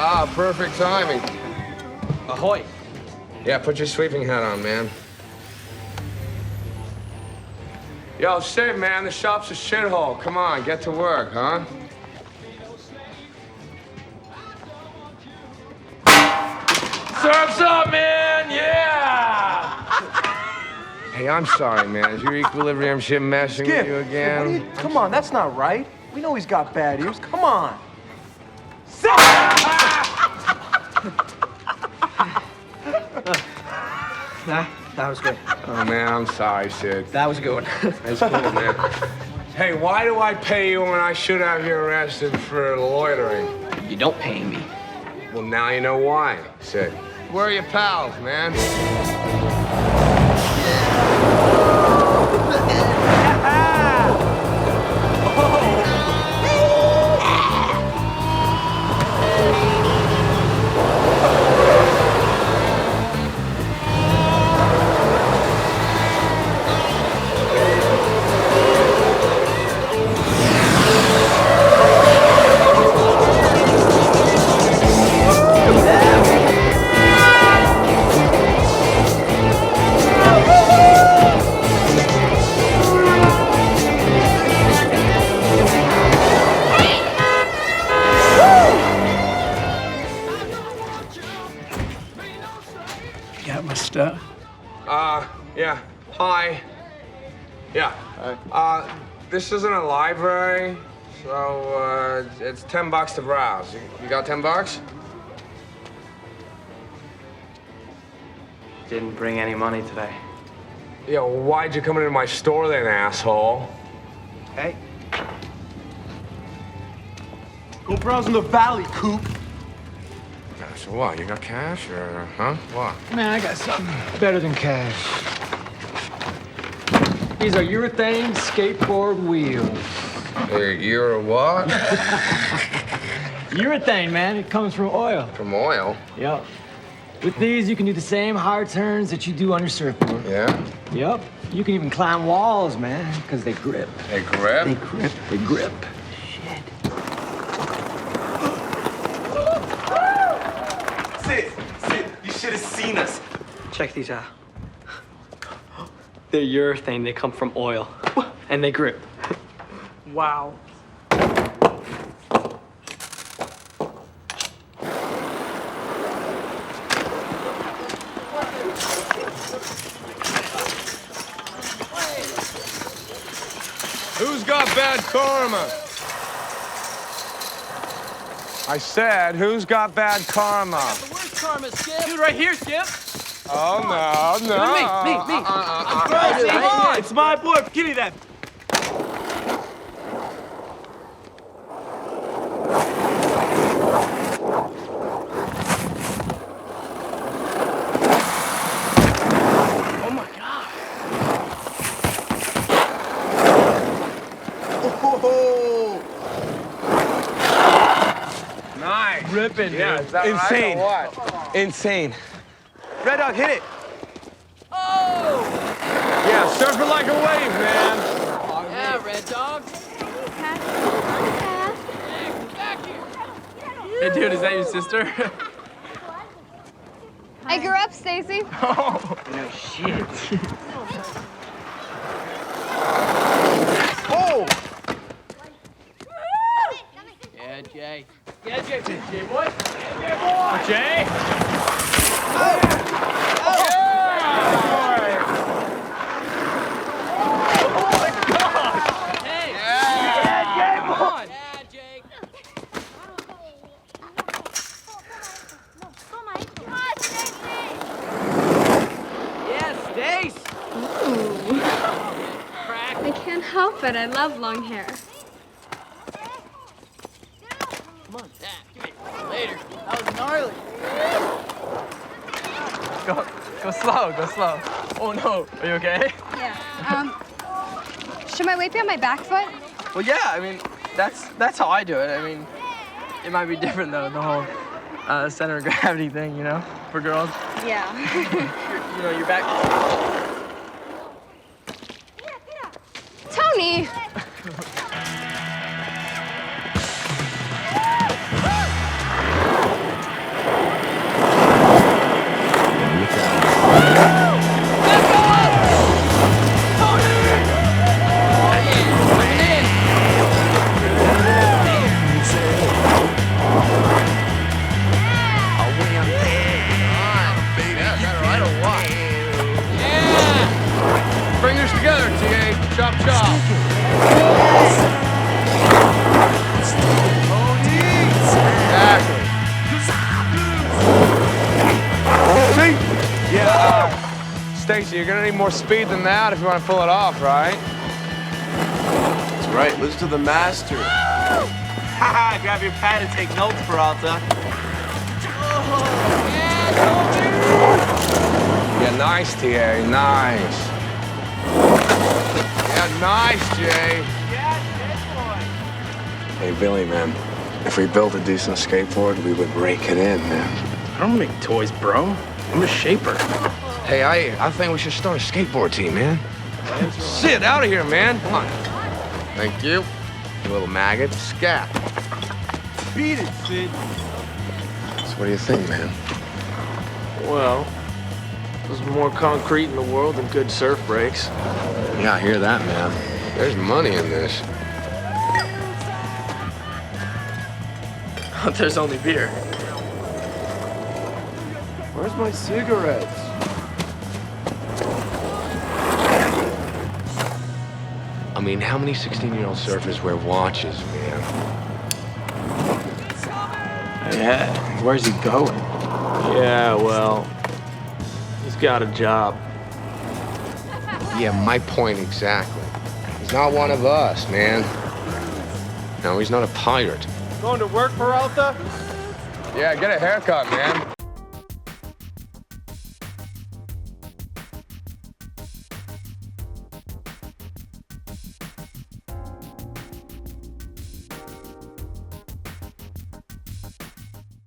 Ah, perfect timing. Ahoy. Yeah, put your sweeping hat on, man. Yo, shit, man, the shop's a shithole. Come on, get to work, huh? Surf's up, man, yeah! Hey, I'm sorry, man. Is your equilibrium shit messing with you again? Come on, that's not right. We know he's got bad ears. Come on. That was good. Oh, man, I'm sorry, Sid. That was a good one. That's cool, man. Hey, why do I pay you when I should have you arrested for loitering? You don't pay me. Well, now you know why, Sid. Where are your pals, man? Got my stuff. Yeah. Hi. Yeah. Hi. This isn't a library, so, it's $10 to browse. You got $10? Didn't bring any money today. Yeah, well, why'd you come into my store then, asshole? Hey. Go browse in the valley, Coop. Yeah, so what, you got cash, or, huh? What? Man, I got something better than cash. These are urethane skateboard wheels. You're a what? Urethane, man. It comes from oil. From oil? Yep. With these, you can do the same hard turns that you do on your surfboard. Yeah? Yep. You can even climb walls, man, because they grip. They grip? They grip. They grip. Shit. Sid, you should have seen us. Check these out. They're urethane. They come from oil. And they grip. Wow. Who's got bad karma? I said, who's got bad karma? I got the worst karma, Skip. Dude, right here, Skip. Oh, no, no. Me. Come on. It's my boy. Give me that. Oh, my God. Oh. Nice. Ripping, Yeah, dude. is that Insane. right or what? Insane. Red Dog, hit it. Oh! Yeah, surfing like a wave, man. Yeah, Red Dog. Back here. Hey, dude, is that your sister? I grew up, Stacy. Oh. No shit. Oh! Yeah, Jay. Yeah, Jay. Jay, boy. Jay, boy. Jay? Hey. Yeah. Jay, come on. Yeah, Jake. Yeah, Stace. Crack. I can't help it. I love long hair. Come on, Dad. Give me later. That was gnarly. Go slow, go slow. Oh no, are you okay? Yeah. Should my weight be on my back foot? Well, yeah, I mean, that's how I do it. I mean, it might be different though, the whole center of gravity thing, you know, for girls. Yeah. Your back. Tony! more speed than that if you want to pull it off, right? That's right. Listen to the master. Grab your pad and take notes, Peralta. Yeah, nice, Thierry, nice. Yeah, nice, Jay. Hey, Billy, man, if we built a decent skateboard, we would rake it in, man. I don't make toys, bro. I'm a shaper. Hey, I think we should start a skateboard team, man. Sit out of here, man. Come on. Thank you. You little maggot. Scat. Beat it, Sid. So what do you think, man? Well, there's more concrete in the world than good surf breaks. Yeah, I hear that, man. There's money in this. There's only beer. Where's my cigarettes? I mean, how many 16-year-old surfers wear watches, man? Yeah, where's he going? Yeah, well, he's got a job. Yeah, my point exactly. He's not one of us, man. No, he's not a pirate. Going to work, Peralta? Yeah, get a haircut, man.